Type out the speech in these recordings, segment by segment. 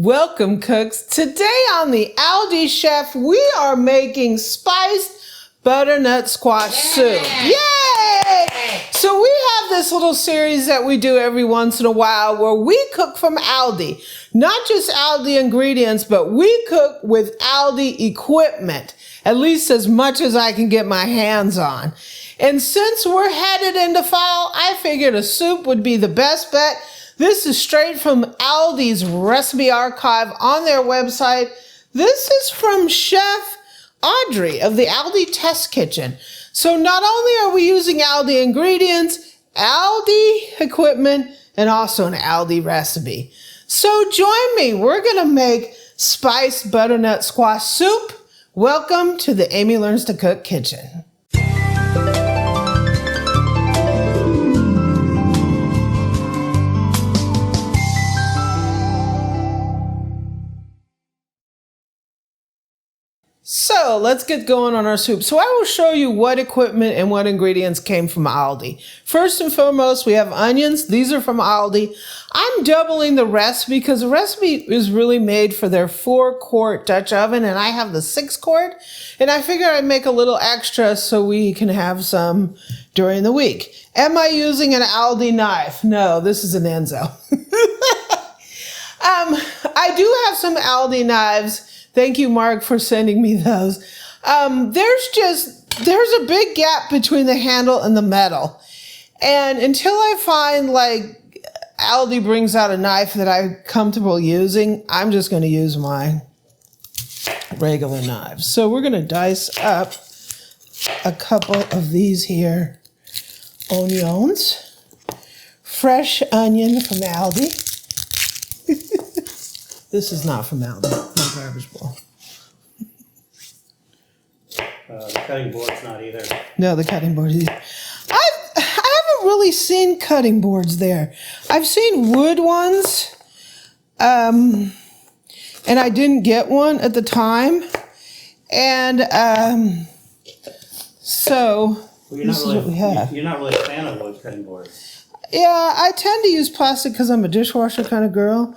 Welcome, cooks. Today on the Aldi Chef, we are making spiced butternut squash soup. Yay! So we have this little series that we do every once in a while where we cook from Aldi. Not just Aldi ingredients, but we cook with Aldi equipment. At least as much as I can get my hands on. And since we're headed into fall, I figured a soup would be the best bet. This is straight from Aldi's recipe archive on their website. This is from Chef Audrey of the Aldi Test Kitchen. So not only are we using Aldi ingredients, Aldi equipment, and also an Aldi recipe. So join me. We're going to make spiced butternut squash soup. Welcome to the Amy Learns to Cook kitchen. So let's get going on our soup. So I will show you what equipment and what ingredients came from Aldi. First and foremost, we have onions. These are from Aldi. I'm doubling the recipe because the recipe is really made for their 4-quart Dutch oven and I have the 6-quart. And I figured I'd make a little extra so we can have some during the week. Am I using an Aldi knife? No, this is an Enzo. I do have some Aldi knives. Thank you, Mark, for sending me those. There's a big gap between the handle and the metal. And until I find like Aldi brings out a knife that I'm comfortable using, I'm just going to use my regular knives. So we're going to dice up a couple of these here onions. Fresh onion from Aldi. This is not from Aldi, my garbage bowl. The cutting board's not either. No, the cutting board either. I haven't really seen cutting boards there. I've seen wood ones, and I didn't get one at the time. And so this is what we have. You're not really a fan of wood cutting boards. Yeah, I tend to use plastic because I'm a dishwasher kind of girl.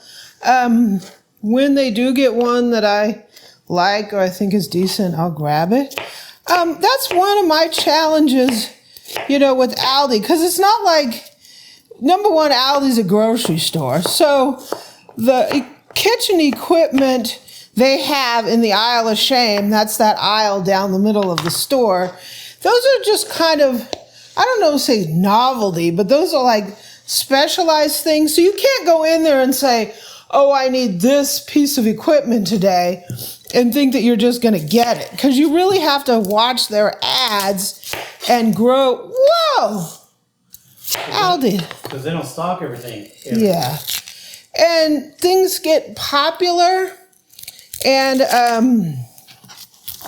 When they do get one that I like or I think is decent, I'll grab it. That's one of my challenges, with Aldi, because it's not like, number one, Aldi's a grocery store. So the kitchen equipment they have in the aisle of shame, that's that aisle down the middle of the store, those are just kind of, I don't know, say novelty, but those are like specialized things. So you can't go in there and say, oh, I need this piece of equipment today, and think that you're just going to get it. Because you really have to watch their ads and grow. Whoa! Aldi. Because they don't stock everything. Yeah. And things get popular, and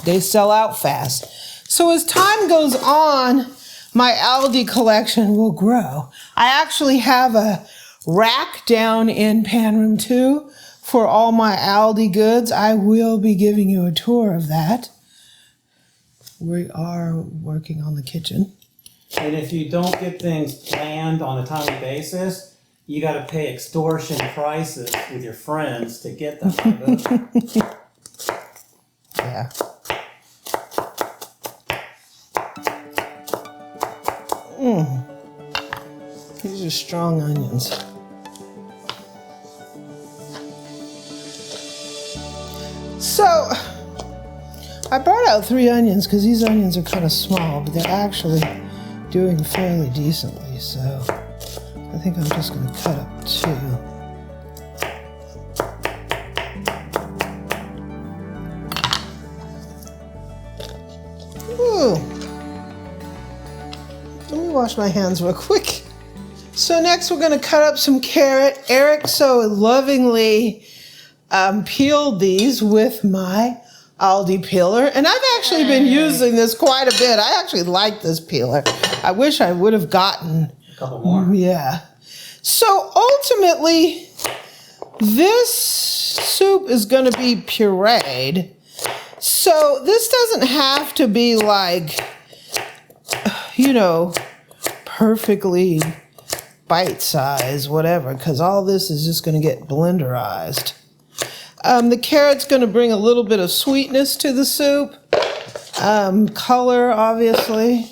they sell out fast. So as time goes on, my Aldi collection will grow. I actually have a rack down in Pan Room 2 for all my Aldi goods. I will be giving you a tour of that. We are working on the kitchen. And if you don't get things planned on a timely basis, you got to pay extortion prices with your friends to get them. Yeah. These are strong onions. So, I brought out 3 onions because these onions are kind of small, but they're actually doing fairly decently. So, I think I'm just going to cut up 2. Ooh. Let me wash my hands real quick. So next we're going to cut up some carrot. Eric so lovingly peeled these with my Aldi peeler. And I've actually been using this quite a bit. I actually like this peeler. I wish I would have gotten a couple more. Yeah. So ultimately, this soup is going to be pureed. So this doesn't have to be like, perfectly bite size, whatever, because all this is just going to get blenderized. The carrot's going to bring a little bit of sweetness to the soup. Color, obviously.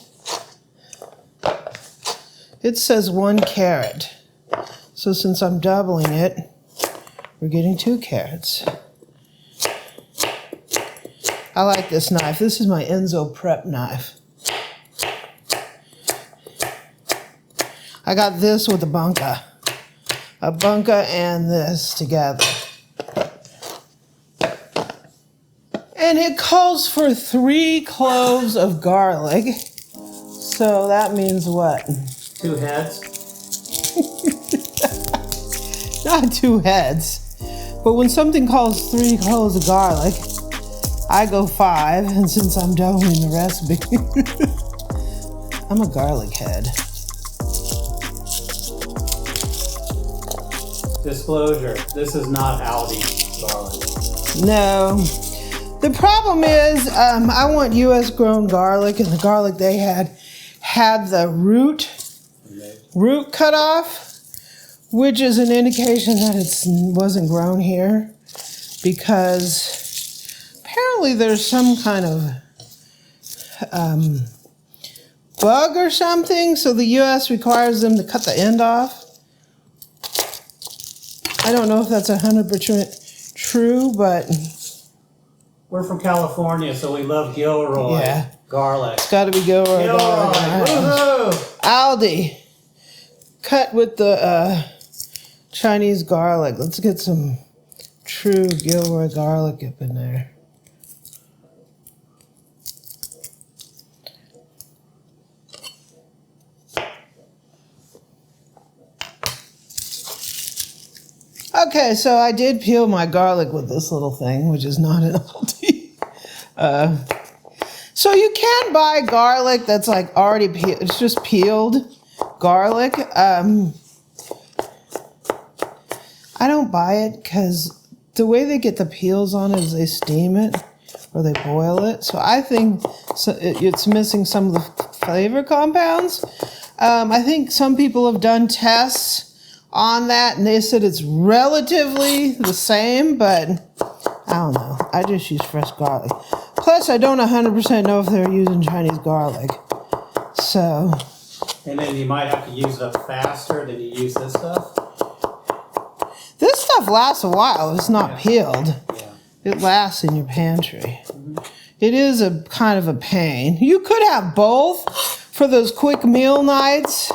It says 1 carrot. So since I'm doubling it, we're getting 2 carrots. I like this knife. This is my Enzo prep knife. I got this with a bunka. A bunka and this together. And it calls for 3 cloves of garlic. So that means what? 2 heads? Not 2 heads. But when something calls 3 cloves of garlic, I go 5. And since I'm doubling the recipe, I'm a garlic head. Disclosure, this is not Aldi garlic. No. The problem is, I want U.S. grown garlic, and the garlic they had the root cut off, which is an indication that it wasn't grown here, because apparently there's some kind of bug or something, so the U.S. requires them to cut the end off. I don't know if that's 100% true, but We're from California, so we love Gilroy garlic. It's got to be Gilroy garlic. Woohoo! Aldi, cut with the Chinese garlic. Let's get some true Gilroy garlic up in there. Okay, so I did peel my garlic with this little thing, which is not an Aldi. So you can buy garlic that's like already peeled. It's just peeled garlic. I don't buy it because the way they get the peels on it is they steam it or they boil it. So I think it's missing some of the flavor compounds. I think some people have done tests on that, and they said it's relatively the same, but I don't know. I just use fresh garlic. Plus, I don't 100% know if they're using Chinese garlic. So. And then you might have to use it up faster than you use this stuff. This stuff lasts a while. It's not peeled. Yeah. It lasts in your pantry. It is a kind of a pain. You could have both for those quick meal nights,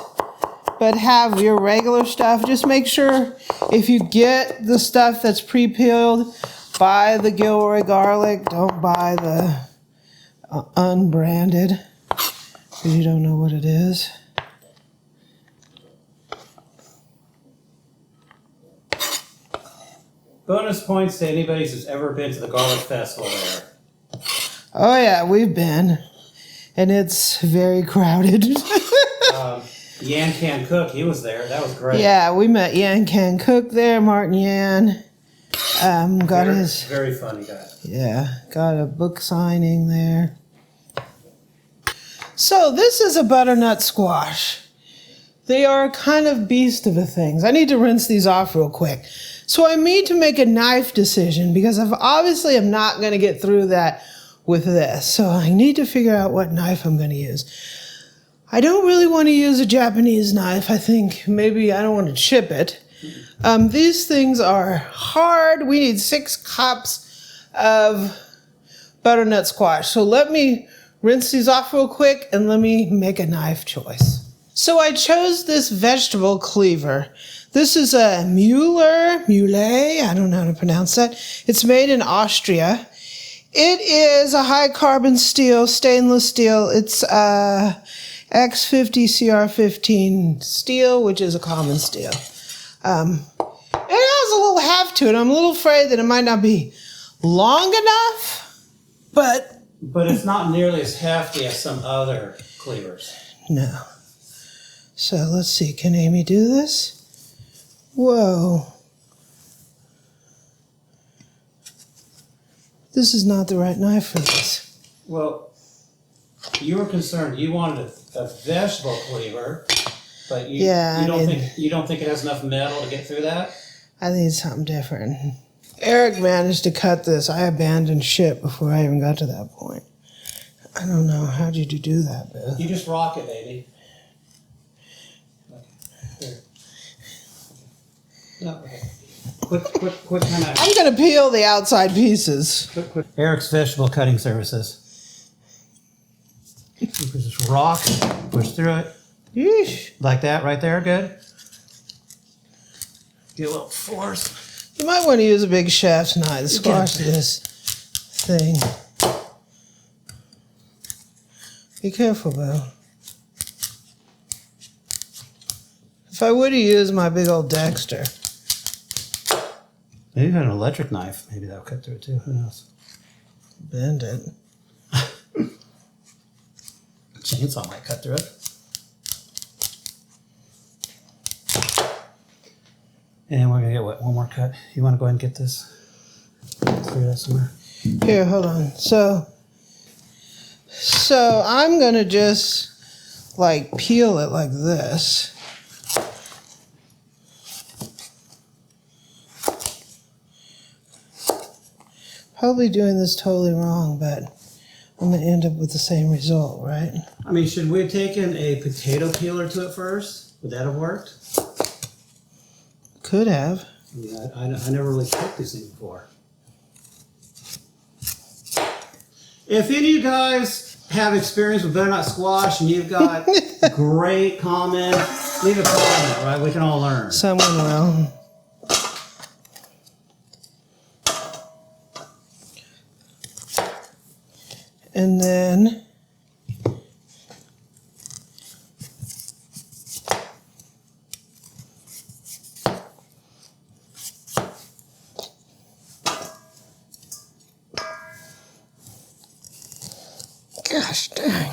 but have your regular stuff. Just make sure if you get the stuff that's pre-peeled, buy the Gilroy garlic. Don't buy the unbranded, because you don't know what it is. Bonus points to anybody who's ever been to the garlic festival there. Oh yeah, we've been. And it's very crowded. Yan Can Cook, he was there. That was great. Yeah, we met Yan Can Cook there, Martin Yan. Very funny guy. Yeah, got a book signing there. So this is a butternut squash. They are a kind of beast of a things. I need to rinse these off real quick. So I need to make a knife decision because I obviously am not going to get through that with this. So I need to figure out what knife I'm going to use. I don't really want to use a Japanese knife. I think maybe I don't want to chip it. These things are hard. We need 6 cups of butternut squash. So let me rinse these off real quick and let me make a knife choice. So I chose this vegetable cleaver. This is a Mueller, I don't know how to pronounce that. It's made in Austria. It is a high carbon steel, stainless steel. It's X50 CR15 steel, which is a common steel. It has a little heft to it. I'm a little afraid that it might not be long enough, but it's not nearly as hefty as some other cleavers. No. So let's see. Can Amy do this? Whoa. This is not the right knife for this. Well, you were concerned. You wanted a vegetable cleaver, but you don't think it has enough metal to get through that? I need something different. Eric managed to cut this. I abandoned ship before I even got to that point. I don't know. How did you do that, Bill? You just rock it, baby. Here. No, okay. Quick kind of. I'm going to peel the outside pieces. Quick. Eric's vegetable cutting services. You just rock, push through it. Yeesh. Like that, right there, good. Get a little force. You might want to use a big chef's knife to squash this thing. Be careful, Bill. If I would have used my big old Dexter. Maybe an electric knife. Maybe that'll cut through it too. Who knows? Bend it. A chainsaw might cut through it. And we're gonna get one more cut. You want to go ahead and get this? Clear that somewhere. Here, hold on. So I'm gonna just like peel it like this. Probably doing this totally wrong, but I'm gonna end up with the same result, right? I mean, should we have taken a potato peeler to it first? Would that have worked? Could have. Yeah, I never really cooked these things before. If any of you guys have experience with butternut squash and you've got great comments, leave a comment, right? We can all learn. Someone will. And then gosh dang.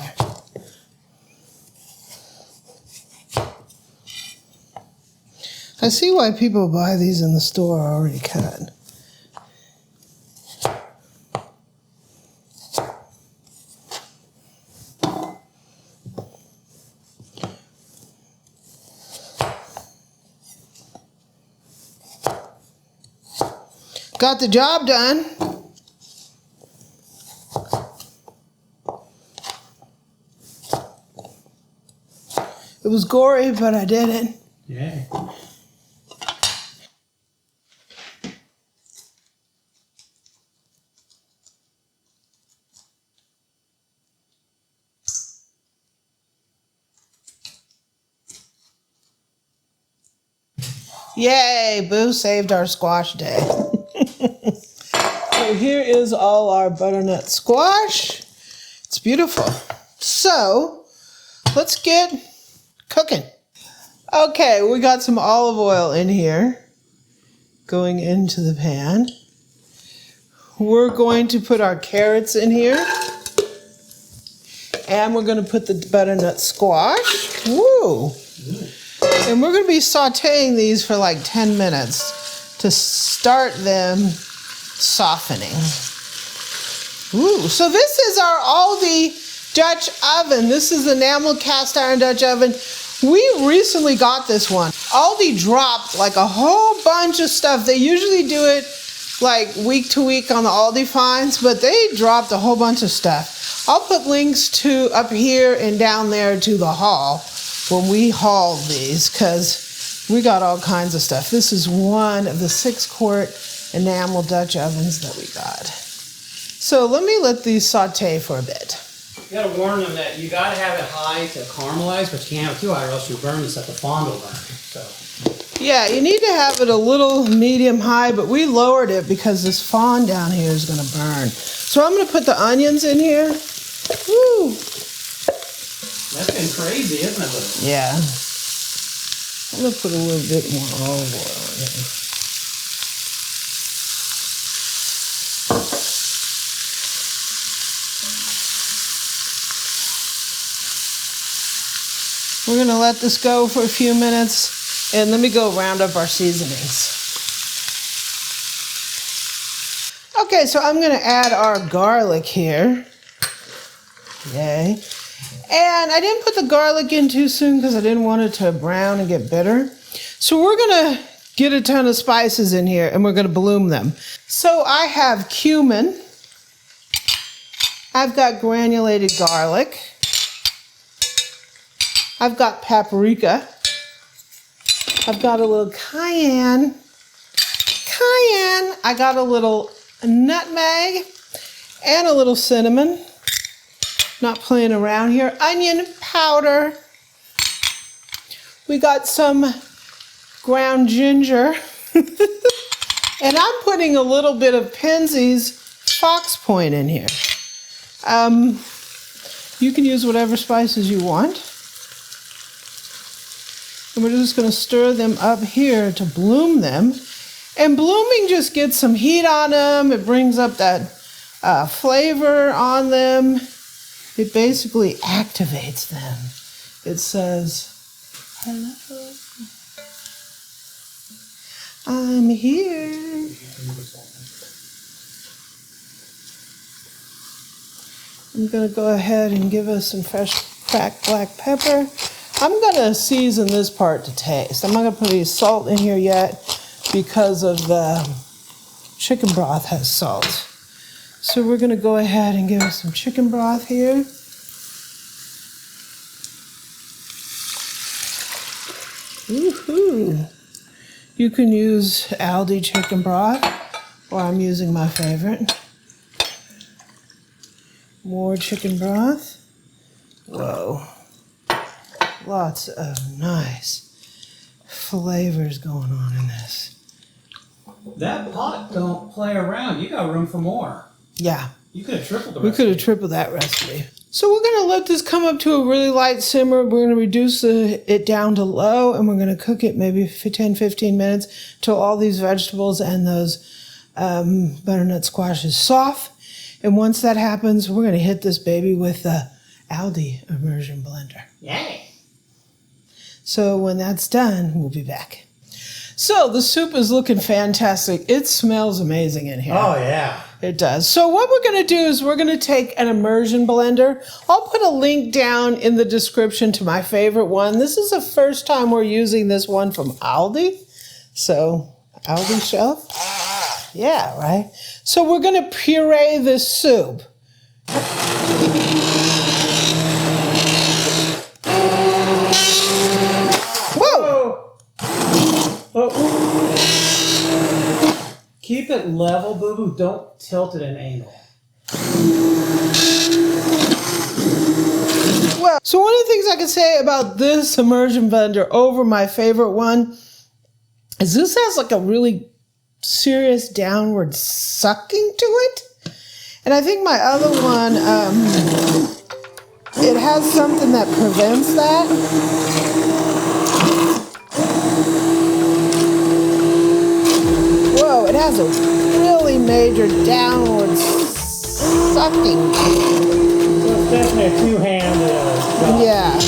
I see why people buy these in the store already cut. Got the job done. It was gory, but I did it. Yeah. Yay, Boo saved our squash day. So here is all our butternut squash. It's beautiful. So let's get cooking. Okay, we got some olive oil in here going into the pan. We're going to put our carrots in here. And we're going to put the butternut squash. Woo! And we're going to be sauteing these for like 10 minutes to start them softening. Ooh, so this is our Aldi Dutch oven. This is the enamel cast iron Dutch oven. We recently got this one. Aldi dropped like a whole bunch of stuff. They usually do it like week to week on the Aldi finds, but they dropped a whole bunch of stuff. I'll put links to up here and down there to the haul when we hauled these, because we got all kinds of stuff. This is one of the 6-quart enamel Dutch ovens that we got. So let me let these saute for a bit. You gotta warn them that you gotta have it high to caramelize, but you can't have it too high or else you burn this at the fond will burn. So. Yeah, you need to have it a little medium high, but we lowered it because this fond down here is gonna burn. So I'm gonna put the onions in here. Woo! That's been crazy, isn't it? Yeah. I'm gonna put a little bit more olive oil in here. We're gonna let this go for a few minutes, and let me go round up our seasonings. Okay, so I'm gonna add our garlic here. Yay. And I didn't put the garlic in too soon because I didn't want it to brown and get bitter. So we're gonna get a ton of spices in here, and we're going to bloom them. So I have cumin. I've got granulated garlic. I've got paprika. I've got a little cayenne. I got a little nutmeg and a little cinnamon. Not playing around here. Onion powder. We got some ground ginger. And I'm putting a little bit of Penzeys Fox Point in here. You can use whatever spices you want. And we're just going to stir them up here to bloom them. And blooming just gets some heat on them. It brings up that flavor on them. It basically activates them. It says, hello, I'm here. I'm going to go ahead and give us some fresh cracked black pepper. I'm going to season this part to taste. I'm not going to put any salt in here yet because of the chicken broth has salt. So we're going to go ahead and give us some chicken broth here. Woohoo! You can use Aldi chicken broth, or I'm using my favorite. More chicken broth. Whoa. Lots of nice flavors going on in this. That pot don't play around. You got room for more. Yeah. You could have tripled the recipe. We could have tripled that recipe. So we're going to let this come up to a really light simmer. We're going to reduce it down to low, and we're going to cook it maybe 10-15 minutes till all these vegetables and those butternut squash is soft. And once that happens, we're going to hit this baby with the Aldi immersion blender. Yay! So when that's done, we'll be back. So the soup is looking fantastic. It smells amazing in here. Oh, yeah. It does. So what we're going to do is we're going to take an immersion blender. I'll put a link down in the description to my favorite one. This is the first time we're using this one from Aldi. So Aldi shelf. Yeah, right? So we're going to puree this soup. Keep it level, boo-boo. Don't tilt it at an angle. Well, so one of the things I can say about this immersion blender over my favorite one is this has like a really serious downward sucking to it. And I think my other one, it has something that prevents that. Whoa, it has a really major downward sucking. So it's definitely a two-handed job. Yeah.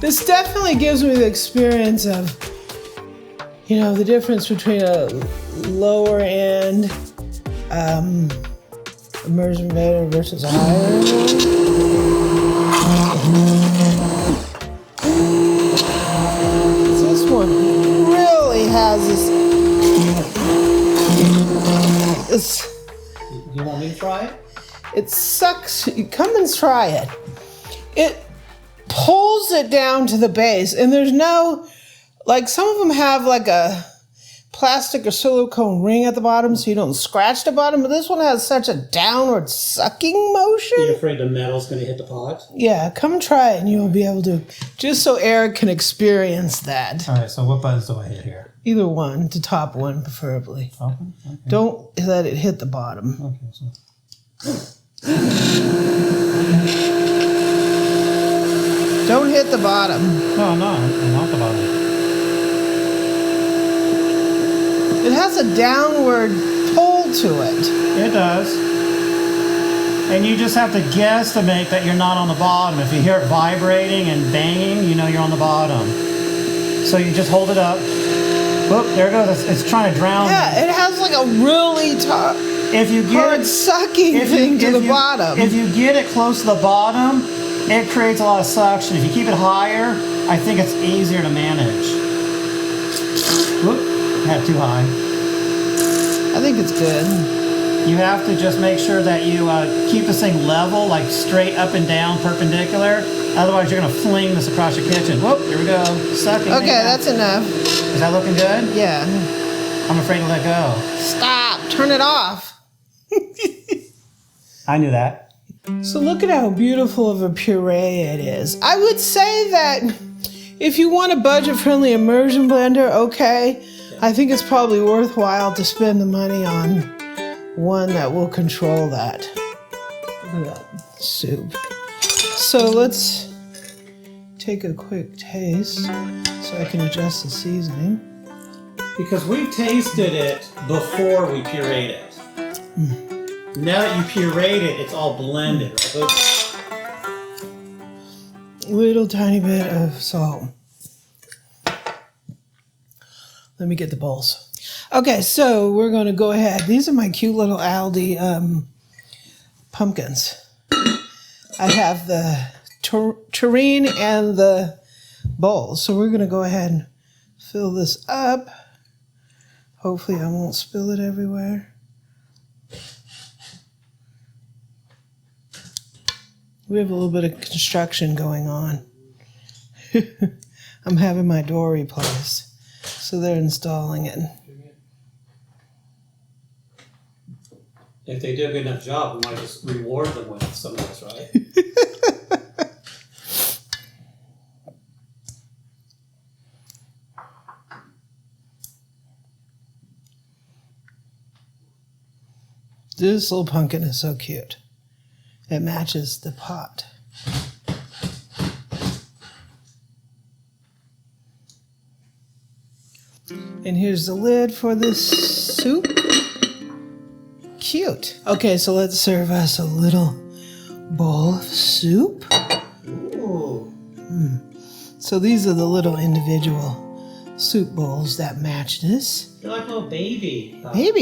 This definitely gives me the experience of, you know, the difference between a lower end immersion blender versus a higher end one. This one really has this. You want me to try it? It sucks. Come and try it. It pulls it down to the base, and there's no, like, some of them have like a plastic or silicone ring at the bottom so you don't scratch the bottom, but this one has such a downward sucking motion. You're afraid the metal's going to hit the pot? Yeah, come try it and you'll be able to, just so Eric can experience that. All right, so what buttons do I hit here? Either one, the top one preferably. Okay. Don't let it hit the bottom. Okay, so. Don't hit the bottom. No, not the bottom. It has a downward pull to it. It does. And you just have to guesstimate that you're not on the bottom. If you hear it vibrating and banging, you know you're on the bottom. So you just hold it up. Whoop, there it goes. It's trying to drown. Yeah, it has like a really hard sucking thing to the bottom. If you get it close to the bottom, it creates a lot of suction. If you keep it higher, I think it's easier to manage. Whoop, had too high. I think it's good. You have to just make sure that you keep this thing level, like straight up and down, perpendicular. Otherwise, you're going to fling this across your kitchen. Whoop, here we go. Sucking. Okay, that's enough. Is that looking good? Yeah. I'm afraid to let go. Stop. Turn it off. I knew that. So look at how beautiful of a puree it is. I would say that if you want a budget-friendly immersion blender, okay, I think it's probably worthwhile to spend the money on one that will control that. Look at that soup. So let's take a quick taste so I can adjust the seasoning. Because we've tasted it before we pureed it. Now that you pureed it, it's all blended. Right? Little tiny bit of salt. Let me get the bowls. Okay, so we're going to go ahead. These are my cute little Aldi pumpkins. I have the tureen and the bowls. So we're going to go ahead and fill this up. Hopefully I won't spill it everywhere. We have a little bit of construction going on. I'm having my door replaced. So they're installing it. If they do a good enough job, we might just reward them with some of this, right? This little pumpkin is so cute. It matches the pot. And here's the lid for this soup. Cute. Okay, so let's serve us a little bowl of soup. Ooh. So these are the little individual soup bowls that match this. They're like little baby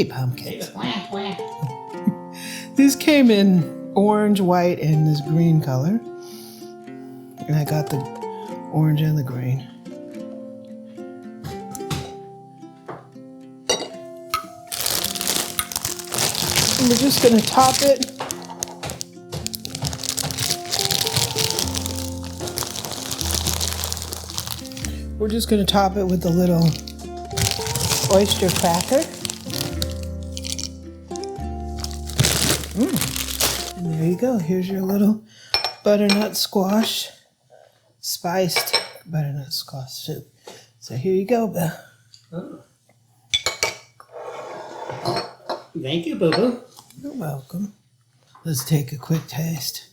pumpkins. These came in orange, white, and this green color. And I got the orange and the green. And we're just going to top it. We're just going to top it with the little oyster cracker. And there you go. Here's your little butternut squash, spiced butternut squash soup. So here you go, Bill. Oh. Thank you, Boo-Boo. You're welcome. Let's take a quick taste.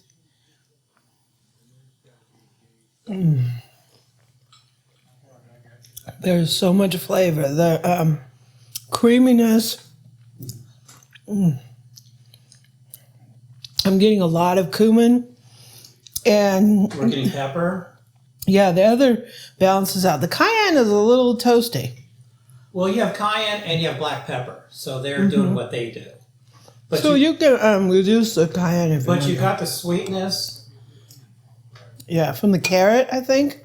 There's so much flavor. The creaminess. I'm getting a lot of cumin. And we're getting pepper. Yeah, the other balances out. The cayenne is a little toasty. Well, you have cayenne and you have black pepper, so they're doing what they do. But so you can reduce the cayenne if you want. But you got the sweetness. Yeah, from the carrot, I think.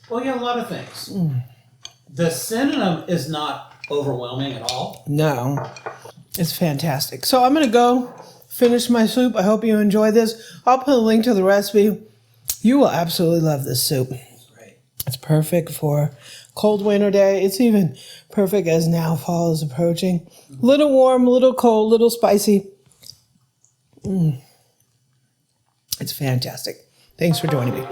Well, you have a lot of things. The cinnamon is not overwhelming at all. No, it's fantastic. So I'm going to go finish my soup. I hope you enjoy this. I'll put a link to the recipe. You will absolutely love this soup. Great. It's perfect for cold winter day. It's even perfect as now fall is approaching. A little warm, a little cold, a little spicy. It's fantastic. Thanks for joining me.